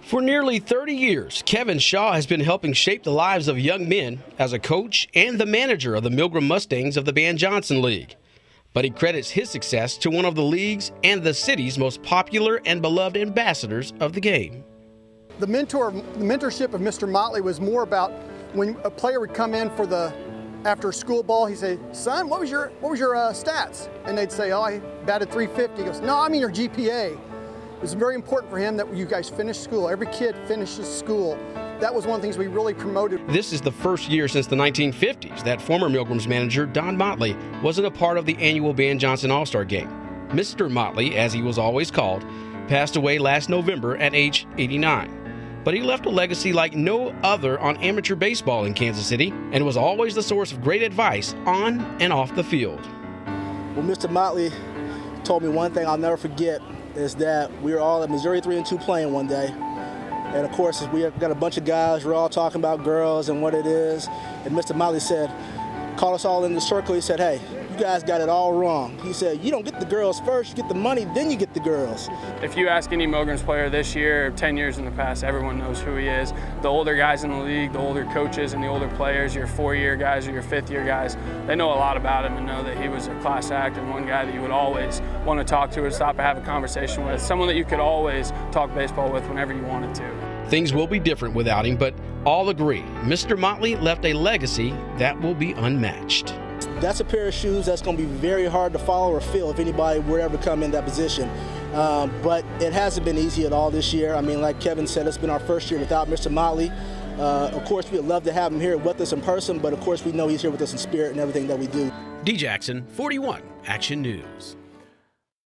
For nearly 30 years, Kevin Shaw has been helping shape the lives of young men as a coach and the manager of the Milgram Mustangs of the Van Johnson League. But he credits his success to one of the league's and the city's most popular and beloved ambassadors of the game. The mentorship of Mr. Motley was more about when a player would come in for the after school ball, he'd say, "Son, what was your stats?" And they'd say, "Oh, I batted 350. He goes, "No, I mean your GPA." It was very important for him that you guys finish school. Every kid finishes school. That was one of the things we really promoted. This is the first year since the 1950s that former Milgram's manager Don Motley wasn't a part of the annual Van Johnson All-Star Game. Mr. Motley, as he was always called, passed away last November at age 89. But he left a legacy like no other on amateur baseball in Kansas City and was always the source of great advice on and off the field. Well, Mr. Motley told me one thing I'll never forget is that we were all at Missouri 3-2 playing one day. And of course, we got a bunch of guys, we're all talking about girls and what it is. And Mr. Motley said, called us all in the circle, he said, "Hey, you guys got it all wrong." He said, "You don't get the girls first, you get the money, then you get the girls." If you ask any Milgram's player this year, or 10 years in the past, everyone knows who he is. The older guys in the league, the older coaches and the older players, your 4-year guys or your 5th-year guys, they know a lot about him and know that he was a class act and one guy that you would always want to talk to or stop and have a conversation with, someone that you could always talk baseball with whenever you wanted to. Things will be different without him, but all agree Mr. Motley left a legacy that will be unmatched. That's a pair of shoes that's going to be very hard to follow or fill if anybody were ever come in that position. But it hasn't been easy at all this year. I mean, like Kevin said, it's been our first year without Mr. Motley. Of course, we'd love to have him here with us in person, but of course we know he's here with us in spirit and everything that we do. D. Jackson, 41 Action News.